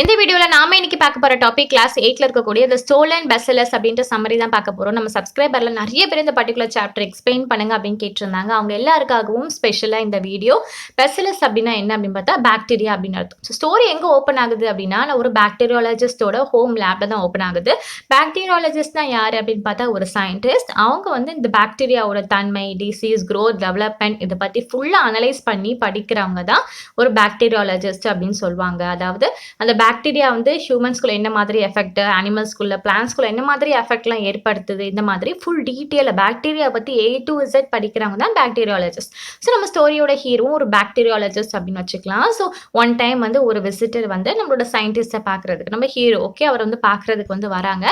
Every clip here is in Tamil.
இந்த வீடியோல நாம இன்னைக்கு பார்க்க போற டாபிக் கிளாஸ் 8ல இருக்கக்கூடிய the stolen bestsellers அப்படின்ற சம்மரி தான் பார்க்க போறோம். நம்ம சப்ஸ்கிரைபர்ல நிறைய பேர் இந்த பர்టిక్యులர் சாப்டர் எக்ஸ்பிளைன் பண்ணுங்க அப்படின்னு கேட்டிருந்தாங்க. அவங்க எல்லாருக்காகவும் ஸ்பெஷலா இந்த வீடியோ. பெஸ்டிலஸ் அப்படின்னா என்ன அப்படின்னு பார்த்தா பாக்டீரியா அப்படின்னு அர்த்தம். ஸோ ஸ்டோரி எங்க ஓப்பன் ஆகுது அப்படின்னா ஒரு பாக்டீரியாலஜிஸ்டோட ஹோம் லேப்ல தான் ஓப்பன் ஆகுது. பாக்டீரியாலஜிஸ்ட்னா யாரு அப்படின்னு பார்த்தா ஒரு சயின்டிஸ்ட். அவங்க வந்து இந்த பாக்டீரியாவோட தன்மை, டிசீஸ், க்ரோத், டெவலப்மெண்ட் இதை பத்தி ஃபுல்லா அனலைஸ் பண்ணி படிக்கிறவங்க தான் ஒரு பாக்டீரியாலஜிஸ்ட் அப்படின்னு சொல்லுவாங்க. அதாவது அந்த பாக்டீரியா வந்து ஹியூமன்ஸ்குள்ள என்ன மாதிரி எஃபெக்ட், அனிமல்ஸ்குள்ள, பிளான்ஸ்குள்ள என்ன மாதிரி எஃபெக்ட்லாம் ஏற்படுத்துது, இந்த மாதிரி ஃபுல் டீட்டெயில் பாக்டீரியா பற்றி A to Z படிக்கிறவங்க தான் பாக்டீரியாலஜிஸ்ட். ஸோ நம்ம ஸ்டோரியோட ஹீரோ ஒரு பாக்டீரியாலஜிஸ்ட் அப்படின்னு வச்சுக்கலாம். ஸோ ஒன் டைம் வந்து ஒரு விசிட்டர் வந்து நம்மளோட சயின்டிஸ்ட்டை பார்க்குறதுக்கு நம்ம ஹீரோ அவர் வந்து பார்க்குறதுக்கு வந்து வராங்க.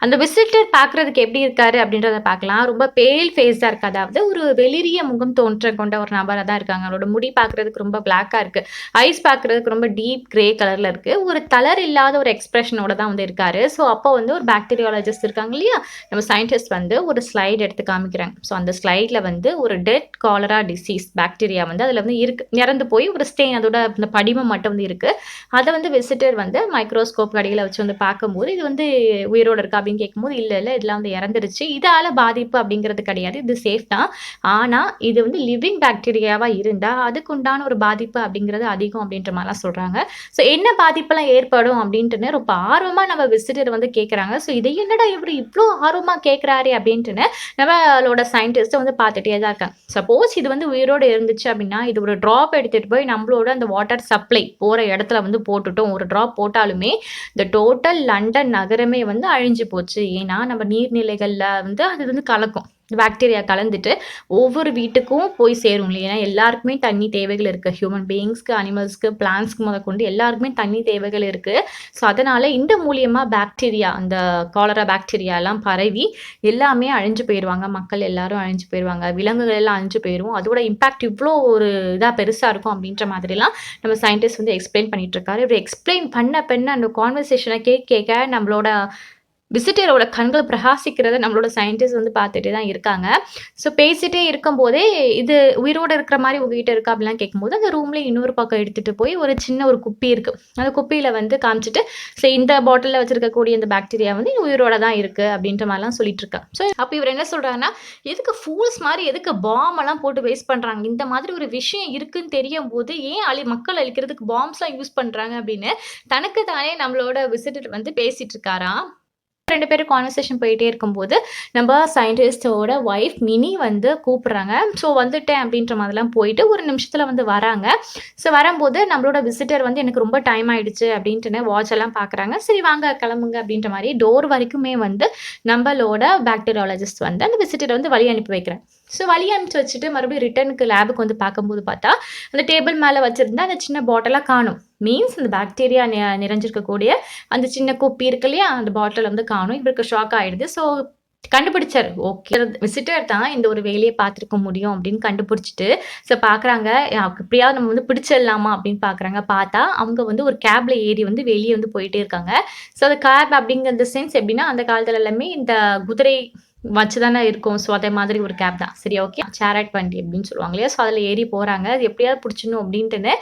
அந்த விசிட்டர் பார்க்குறதுக்கு எப்படி இருக்காரு அப்படின்றத பார்க்கலாம். ரொம்ப பேல் ஃபேஸாக இருக்கு. அதாவது ஒரு வெளிரிய முகம் தோன்ற கொண்ட ஒரு நபராக தான் இருக்காங்க. அவரோட முடி பார்க்குறதுக்கு ரொம்ப பிளாக்காக இருக்குது. ஐஸ் பார்க்குறதுக்கு ரொம்ப டீப் கிரே கலரில் இருக்குது. ஒரு கலர் இல்லாத ஒரு எக்ஸ்பிரஷனோட தான் வந்து இருக்காரு. ஸோ அப்போ வந்து ஒரு பாக்டீரியாலஜிஸ்ட் இருக்காங்க இல்லையா, நம்ம சயின்டிஸ்ட் வந்து ஒரு ஸ்லைடு எடுத்து காமிக்கிறாங்க. ஸோ அந்த ஸ்லைடில் வந்து ஒரு டெட் காலரா டிசீஸ் பாக்டீரியா வந்து அதில் வந்து இறந்து போய் ஒரு ஸ்டெயின், அதோட அந்த படிமம் மட்டும் வந்து இருக்குது. அதை வந்து விசிட்டர் வந்து மைக்ரோஸ்கோப் அடியில் வச்சு வந்து பார்க்கும்போது இது வந்து உயிரோடு இருக்கா அப்படின்னு கேட்கும்போது இல்லை இதெல்லாம் வந்து இறந்துருச்சு, இதால பாதிப்பு அப்படிங்கிறது கிடையாது, இது சேஃப் தான். ஆனால் இது வந்து லிவிங் பாக்டீரியாவா இருந்தால் அதுக்கு உண்டான ஒரு பாதிப்பு அப்படிங்கிறது அதிகம் அப்படின்ற மாதிரிலாம் சொல்கிறாங்க. ஸோ என்ன பாதிப்பெல்லாம் ஏற்படும் அப்படின்ட்டுன்னு ரொம்ப ஆர்வமாக நம்ம விசிட்டர் வந்து கேட்குறாங்க. ஸோ இதை என்னடா இப்படி இவ்வளோ ஆர்வமாக கேட்குறாரு அப்படின்ட்டுன்னு நம்மளோட சயின்டிஸ்ட்டை வந்து பார்த்துட்டே தான் இருக்காங்க. சப்போஸ் இது வந்து உயிரோடு இருந்துச்சு அப்படின்னா இது ஒரு ட்ராப் எடுத்துகிட்டு போய் நம்மளோட அந்த வாட்டர் சப்ளை போகிற இடத்துல வந்து போட்டுட்டோம். ஒரு ட்ராப் போட்டாலுமே இந்த டோட்டல் லண்டன் நகரமே வந்து அழிஞ்சு போச்சு. ஏன்னா நம்ம நீர்நிலைகளில் வந்து அது வந்து கலக்கும், பாக்டீரியா கலந்துட்டு ஒவ்வொரு வீட்டுக்கும் போய் சேரும் இல்லையா. ஏன்னா எல்லாருக்குமே தண்ணி தேவைகள் இருக்குது. ஹியூமன் பீயிங்ஸ்க்கு, அனிமல்ஸ்க்கு, பிளான்ஸ்க்கு முதற்கொண்டு எல்லாருக்குமே தண்ணி தேவைகள் இருக்குது. ஸோ அதனால் இந்த மூலியமாக பாக்டீரியா, அந்த காலரா பாக்டீரியாலாம் பரவி எல்லாமே அழிஞ்சு போயிடுவாங்க. மக்கள் எல்லாரும் அழிஞ்சு போயிடுவாங்க. விலங்குகள் எல்லாம் அழிஞ்சு போயிடும். அதோட இம்பாக்ட் இவ்வளோ ஒரு இதாக பெருசாக இருக்கும் அப்படின்ற மாதிரிலாம் நம்ம சயின்டிஸ்ட் வந்து எக்ஸ்பிளைன் பண்ணிட்டு இருக்காரு. இப்படி எக்ஸ்பிளைன் பண்ண அந்த கான்வர்சேஷனை கேட்க நம்மளோட விசிட்டரோட கண்கள் பிரகாசிக்கிறத நம்மளோட சயின்டிஸ்ட் வந்து பார்த்துட்டே தான் இருக்காங்க. ஸோ பேசிகிட்டே இருக்கும்போதே இது உயிரோடு இருக்கிற மாதிரி உங்ககிட்ட இருக்கா அப்படிலாம் கேட்கும்போது அந்த ரூம்லேயே இன்னொரு பக்கம் எடுத்துகிட்டு போய் ஒரு சின்ன ஒரு குப்பி இருக்குது. அந்த குப்பியில் வந்து காமிச்சிட்டு ஸோ இந்த பாட்டிலில் வச்சுருக்கக்கூடிய இந்த பாக்டீரியா வந்து உயிரோட தான் இருக்குது அப்படின்ற மாதிரிலாம் சொல்லிட்டு இருக்கா. ஸோ அப்போ இவர் என்ன சொல்கிறாங்கன்னா, எதுக்கு ஃபூல்ஸ் மாதிரி எதுக்கு பாம்பெல்லாம் போட்டு வேஸ்ட் பண்ணுறாங்க, இந்த மாதிரி ஒரு விஷயம் இருக்குன்னு தெரியும் போது ஏன் மக்கள் அழிக்கிறதுக்கு பாம்ஸ்லாம் யூஸ் பண்ணுறாங்க அப்படின்னு தனக்கு தானே நம்மளோட விசிட்டர் வந்து பேசிகிட்டு இருக்காராம். 2 பேரும் கான்வர்சேஷன் போயிட்டே இருக்கும்போது நம்ம சயின்டிஸ்டோட ஒய்ஃப் மினி வந்து கூப்பிட்றாங்க. ஸோ வந்துட்டேன் அப்படின்ற மாதிரிலாம் போயிட்டு ஒரு நிமிஷத்தில் வந்து வராங்க. ஸோ வரும்போது நம்மளோட விசிட்டர் வந்து எனக்கு ரொம்ப டைம் ஆகிடுச்சு அப்படின்ட்டுன்னு வாட்ச் எல்லாம் பார்க்குறாங்க. சரி வாங்க கிளம்புங்க அப்படின்ற மாதிரி டோர் வரைக்குமே வந்து நம்மளோட பாக்டீரியாலஜிஸ்ட் வந்து அந்த விசிட்டரை வந்து வழி அனுப்பி வைக்கிறேன். ஸோ வழி அனுப்பிச்சு வச்சுட்டு மறுபடியும் ரிட்டர்னுக்கு லேபுக்கு வந்து பார்க்கும்போது பார்த்தா அந்த டேபிள் மேலே வச்சுருந்தா அந்த சின்ன பாட்டிலாக காணும். மீன்ஸ் அந்த பாக்டீரியா நிறைஞ்சிருக்கக்கூடிய அந்த சின்ன குப்பி இருக்கு இல்லையா, அந்த பாட்டில் வந்து காணும். இவருக்கு ஷாக் ஆகிடுது. ஸோ கண்டுபிடிச்சார். ஓகே, விசிட்டர் தான் இந்த ஒரு வேலையை பார்த்துருக்க முடியும் அப்படின்னு கண்டுபிடிச்சிட்டு ஸோ பார்க்குறாங்க எப்படியாவது நம்ம வந்து பிடிச்சிடலாமா அப்படின்னு பார்க்குறாங்க. பார்த்தா அவங்க வந்து ஒரு கேப்ல ஏறி வந்து வெளியே வந்து போயிட்டே இருக்காங்க. ஸோ அந்த கேப் அப்படிங்கிற சென்ஸ் எப்படின்னா அந்த காலத்துல எல்லாமே இந்த குதிரை வச்சு தானே இருக்கும். ஸோ அதே மாதிரி ஒரு கேப் தான். சரி ஓகே, சேரட் வண்டி அப்படின்னு சொல்லுவாங்க இல்லையா. ஸோ அதில் ஏறி போகிறாங்க. அது எப்படியாவது பிடிச்சிடணும் அப்படின்ட்டுன்னு.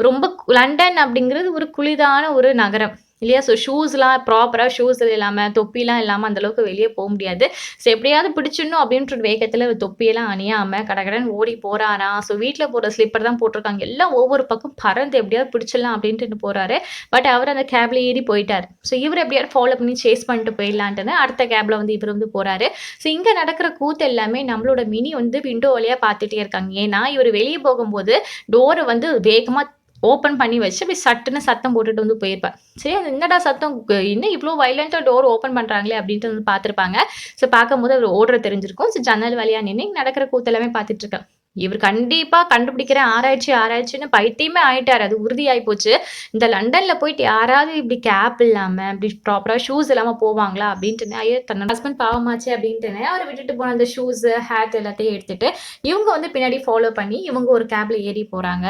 ரொம்ப லண்டன் அப்படிங்கிறது ஒரு குளிதான ஒரு நகரம் இல்லையா. ஸோ ஷூஸ்லாம் ப்ராப்பராக ஷூஸ் இல்லாமல் தொப்பிலாம் இல்லாமல் அந்தளவுக்கு வெளியே போக முடியாது. ஸோ எப்படியாவது பிடிச்சிடணும் அப்படின்ற வேகத்தில் தொப்பியெல்லாம் அணியாமல் கடகடன்னு ஓடி போகிறாரா. ஸோ வீட்டில் போகிற ஸ்லிப்பர் தான் போட்டிருக்காங்க. எல்லாம் ஒவ்வொரு பக்கம் பறந்து எப்படியாவது பிடிச்சிடலாம் அப்படின்ட்டு போகிறாரு. பட் அவர் அந்த கேபில் ஏறி போயிட்டார். ஸோ இவர் எப்படியாவது ஃபாலோ பண்ணி சேஸ் பண்ணிட்டு போயிடலான்ட்டுன்னு அடுத்த கேபில் வந்து இவர் வந்து போகிறாரு. ஸோ இங்கே நடக்கிற கூத்து எல்லாமே நம்மளோட மினி வந்து விண்டோ வழியாக பார்த்துட்டே இருக்காங்க. ஏன்னா இவர் வெளியே போகும்போது டோரை வந்து வேகமாக ஓப்பன் பண்ணி வச்சு அப்படி சட்டுன்னு சத்தம் போட்டுட்டு வந்து போயிருப்பார். சரி அது என்னடா சத்தம், இன்னும் இவ்வளோ வைலண்ட்டாக டோர் ஓப்பன் பண்ணுறாங்களே அப்படின்ட்டு வந்து பார்த்துருப்பாங்க. ஸோ பார்க்கும்போது அவர் ஓடுற தெரிஞ்சிருக்கும். ஸோ ஜன்னல் வழியாக நின்று நடக்கிற கூத்து எல்லாமே பார்த்துட்டு இருக்கேன். இவர் கண்டிப்பாக கண்டுபிடிக்கிற ஆராய்ச்சின்னு பைத்தியமே ஆயிட்டார். அது உறுதியாகி போச்சு. இந்த லண்டனில் போயிட்டு யாராவது இப்படி கேப் இல்லாமல் இப்படி ப்ராப்பராக ஷூஸ் இல்லாமல் போவாங்களா அப்படின்ட்டுன்னு, ஐயோ தன்னோட ஹஸ்பண்ட் பாவமாச்சு அப்படின்ட்டுன்னு அவரை விட்டுட்டு போன அந்த ஷூஸு ஹேட் எல்லாத்தையும் எடுத்துகிட்டு இவங்க வந்து பின்னாடி ஃபாலோ பண்ணி இவங்க ஒரு கேபில் ஏறி போகிறாங்க.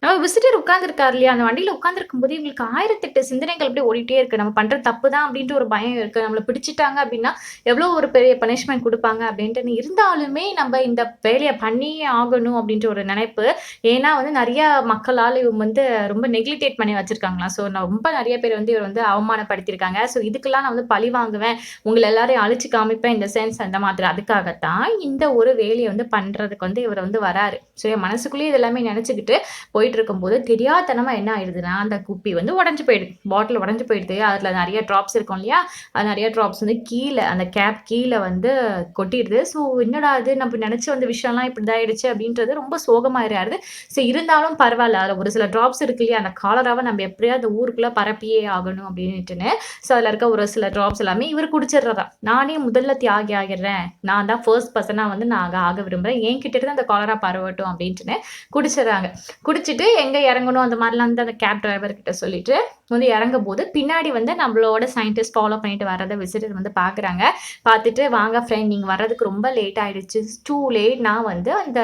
நம்ம விசிட்டர் உட்கார்ந்திருக்காரு இல்லையா? அந்த வண்டியில உட்கார்ந்திருக்கும்போது இவங்களுக்கு 1008 சிந்தனைகள் அப்படியே ஓடிட்டே இருக்கு. நம்ம பண்றது தப்பு தான் அப்படின்ற ஒரு பயம் இருக்கு. நம்மள பிடிச்சுட்டாங்க அப்படின்னா, எவ்வளோ ஒரு பெரிய பனிஷ்மென்ட் குடுப்பாங்க அப்படின்ட்டுன்னு. இருந்தாலுமே நம்ம இந்த வேலைய பண்ணியே ஆகணும் அப்படின்ற ஒரு நினைப்பு. ஏன்னா வந்து நெறைய மக்களால இவங்க வந்து ரொம்ப நெக்லிஜேட் பண்ணி வச்சிருக்காங்களாம். ஸோ நான் ரொம்ப நெறைய பேர் வந்து இவர வந்து அவமானப்படுத்தியிருக்காங்க. ஸோ இதுக்கெல்லாம் நான் வந்து பழி வாங்குவேன். உங்கள எல்லாரையும் அழிச்சு காமிப்பேன் இந்த சென்ஸ் அந்த மாதிரி. அதுக்காகத்தான் இந்த ஒரு வேலைய வந்து பண்றதுக்கு வந்து இவரு வந்து வராரு. ஸோ என் மனசுக்குள்ளேயே இது எல்லாமே நெனச்சுக்கிட்டு போயிட்டுருக்கும்போது, தெரியாத்தனமா என்ன ஆயிடுதுன்னா, அந்த குப்பி வந்து உடைஞ்சு போயிடுது. பாட்டில் உடைஞ்சு போயிடுது. அதில நெறைய ட்ராப்ஸ் இருக்கும் இல்லையா? அது நெறைய ட்ராப்ஸ் வந்து கீழ அந்த கேப் கீழ வந்து கொட்டிடுது. ஸோ என்னடா இது நம்ம நெனச்சு வந்த விஷயம்லாம் இப்படி இதாயிடுச்சு அப்படின்றது ரொம்ப சோகமாயிறாரு. சரி இருந்தாலும் பரவால்ல. அதில ஒரு சில ட்ராப்ஸ் இருக்கு இல்லையா? அந்த காலராவ நம்ம எப்படியாவது ஊருக்குள்ள பரப்பியே ஆகணும் அப்படின்ட்டுன்னு, ஸோ அதில இருக்க ஒரு சில ட்ராப்ஸ் எல்லாமே இவரு குடிச்சிடுறதா. நானே முதல்ல தியாகி ஆகிடுறேன். நான் தான் ஃபர்ஸ்ட் பெர்சனா வந்து நான் ஆக விரும்புறேன். என்கிட்ட இருந்து அந்த காலரா பரவட்டும் அப்படின்ட்டுன்னு குடிச்சிடுறாங்க. குடிச்சிட்டு எங்க இறங்கணும் அந்த மாதிரிலாம் வந்து அந்த கேப் டிரைவர் கிட்ட சொல்லிட்டு வந்து இறங்கும்போது பின்னாடி வந்து நம்மளோட சயின்டிஸ்ட் ஃபாலோ பண்ணிட்டு வரத விசிட்டர் வந்து பார்க்குறாங்க. பார்த்துட்டு வாங்க ஃப்ரெண்ட் நீங்க வர்றதுக்கு ரொம்ப லேட் ஆயிடுச்சு. டூ லேட் நான் வந்து அந்த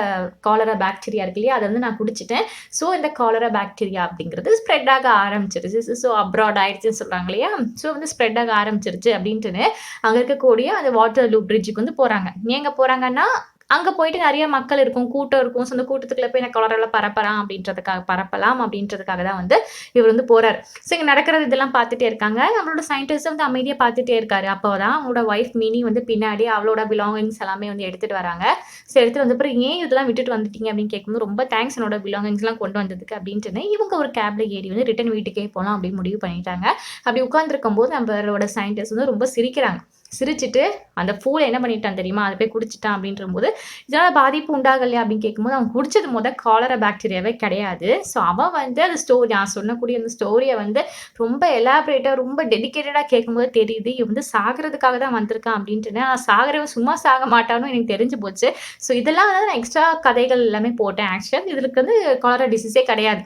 காலரா பாக்டீரியா இருக்கு இல்லையா? அத வந்து நான் குடிச்சுட்டேன். ஸோ இந்த காலரா பாக்டீரியா அப்படிங்கிறது ஸ்ப்ரெட் ஆக ஆரம்பிச்சிருச்சு. ஸோ அப்ராட் ஆயிடுச்சுன்னு சொல்றாங்க இல்லையா? ஸோ வந்து ஸ்ப்ரெட் ஆக ஆரம்பிச்சிருச்சு அப்படின்ட்டுன்னு அங்க இருக்கக்கூடிய அந்த வாட்டர்லூ பிரிட்ஜுக்கு வந்து போறாங்க. ஏங்க போறாங்கன்னா அங்க போயிட்டு நெறைய மக்கள் இருக்கும், கூட்டம் இருக்கும். ஸோ அந்த கூட்டத்துக்குள்ள போய் நான் கொலரால பரப்பலாம் அப்படின்றதுக்காக தான் வந்து இவர் வந்து போறாரு. ஸோ இங்க நடக்கிறது இதெல்லாம் பார்த்துட்டே இருக்காங்க. நம்மளோட சயின்டிஸ்ட் வந்து அமைதியா பார்த்துட்டே இருக்காரு. அப்போதான் அவங்களோட ஒய்ஃப் மினி வந்து பின்னாடி அவளோட பிலாங்கிங்ஸ் எல்லாமே வந்து எடுத்துட்டு வராங்க. ஸோ எடுத்துட்டு வந்த பிறகு ஏன் இதெல்லாம் விட்டுட்டு வந்துட்டீங்க அப்படின்னு கேட்கும்போது, ரொம்ப தேங்க்ஸ் என்னோட பிலாங்கிங்ஸ்லாம் கொண்டு வந்ததுக்கு அப்படின்ட்டுன்னு இவங்க ஒரு கேப்ல ஏறி வந்து ரிட்டர்ன் வீட்டுக்கே போலாம் அப்படின்னு முடிவு பண்ணிட்டாங்க. அப்படி உட்கார்ந்திருக்கும்போது நம்மளோட சயின்டிஸ்ட் வந்து ரொம்ப சிரிக்கிறாங்க. சிரிச்சுட்டு அந்த ஃபூல் என்ன பண்ணிட்டான் தெரியுமா? அத போய் குடிச்சுட்டான் அப்படின்றபோது, இதனால பாதிப்பு உண்டாகலையா அப்படின்னு கேட்கும்போது, அவன் குடிச்சது காலரா பாக்டீரியாவே கிடையாது. ஸோ அவன் வந்து அந்த நான் சொல்லக்கூடிய அந்த ஸ்டோரிய வந்து ரொம்ப எலாபரேட்டா, ரொம்ப டெடிகேட்டடா கேட்கும்போது தெரியுது, இவன் வந்து சாகுறதுக்காக தான் வந்திருக்கான் அப்படின்ட்டுன்னு. ஆனா சாகுறவன் சும்மா சாக மாட்டான்னு எனக்கு தெரிஞ்சு போச்சு. ஸோ இதெல்லாம் வந்து நான் எக்ஸ்ட்ரா கதைகள் எல்லாமே போட்டேன் ஆக்சுவலா. இதுக்கு வந்து காலரா டிசீஸே கிடையாது.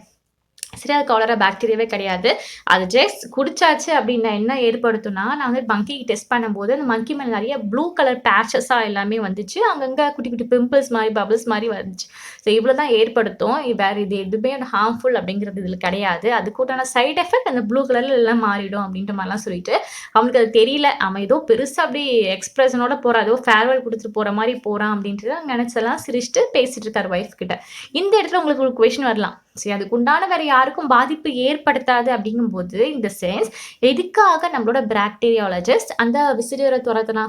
சரி அது காலரா பாக்டீரியாவே கிடையாது. அது ஜஸ்ட் குடிச்சாச்சு அப்படின்னா என்ன ஏற்படுத்தும்னா, நான் வந்து மங்கிக்கு டெஸ்ட் பண்ணும்போது, அந்த மங்கி மேல நெறைய ப்ளூ கலர் பேட்சஸா எல்லாமே வந்துச்சு. அங்கங்க குட்டி, குட்டி பிம்பிள்ஸ் மாரி, பபிள்ஸ் மாரி வந்துச்சு. ஸோ இவ்வளோ தான் ஏற்படுத்தும். வேற இது எதுவுமே ஹார்ம்ஃபுல் அப்படிங்கிறது இதில கிடையாது. அதுக்கு உண்டான சைட் எஃபெக்ட் அந்த ப்ளூ கலர்ல எல்லாம் மாறிடும் அப்படின்ற மாரிலாம் சொல்லிட்டு, அவனுக்கு அது தெரியல. அவன் ஏதோ பெருசா அப்படி எக்ஸ்பிரஷனோட போறான். ஏதோ ஃபேர்வெல் குடுத்துட்டு போற மாரி போறான் அப்படின்ட்டு நெனச்செல்லாம் சிரிச்சுட்டு பேசிட்டு இருக்காரு ஒய்ஃப் கிட்ட. இந்த இடத்துல உங்களுக்கு ஒரு கொஸ்டின் வரலாம். சரி அதுக்குண்டான வேற யாருக்கும் பாதிப்பு ஏற்படுத்தாது அப்படிங்கும்போது, இந்த சென்ஸ் எதுக்காக நம்மளோட பாக்டீரியாலஜிஸ்ட் அந்த விசிறியர தொரத்துனா?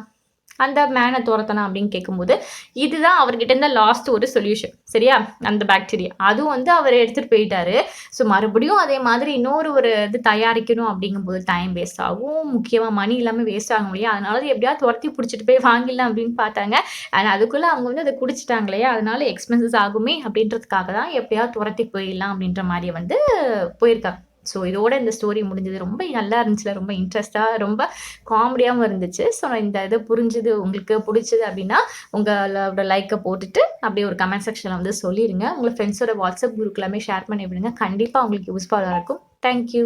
அந்த மேன தொரத்தனா அப்படின்னு கேட்கும்போது, இதுதான் அவர்கிட்ட இருந்த லாஸ்ட் ஒரு சொல்யூஷன். சரியா? அந்த பாக்டீரியா. அதுவும் வந்து அவர் எடுத்துட்டு போயிட்டாரு. ஸோ மறுபடியும் அதே மாதிரி இன்னொரு ஒரு இது தயாரிக்கணும் அப்படிங்கும்போது டைம் வேஸ்ட் ஆகும். முக்கியமா மணி எல்லாமே வேஸ்ட் ஆகும் இல்லையா? அதனால எப்படியாவது துரத்தி புடிச்சிட்டு போய் வாங்கிடலாம் அப்படின்னு பார்த்தாங்க. ஆனா அதுக்குள்ள அவங்க வந்து அத குடிச்சுட்டாங்க இல்லையா? அதனால எக்ஸ்பென்சஸ் ஆகுமே அப்படின்றதுக்காக தான் எப்படியாவது துரத்தி போயிடலாம் அப்படின்ற மாரி வந்து போயிருக்காங்க. ஸோ இதோட இந்த ஸ்டோரி முடிஞ்சது. ரொம்ப நல்லா இருந்துச்சுல. ரொம்ப இன்ட்ரெஸ்ட்டா, ரொம்ப காமெடியாவும் இருந்துச்சு. ஸோ இந்த இது புரிஞ்சது உங்களுக்கு புடிச்சது அப்படின்னா, உங்களோட லைக்க போட்டுட்டு அப்படியே ஒரு கமெண்ட் செக்ஷன்ல வந்து சொல்லிருங்க. உங்க ஃப்ரெண்ட்ஸோட வாட்ஸ்அப் குரூப் எல்லாமே ஷேர் பண்ணி விடுங்க. கண்டிப்பா உங்களுக்கு யூஸ்ஃபுல்லா இருக்கும். Thank you.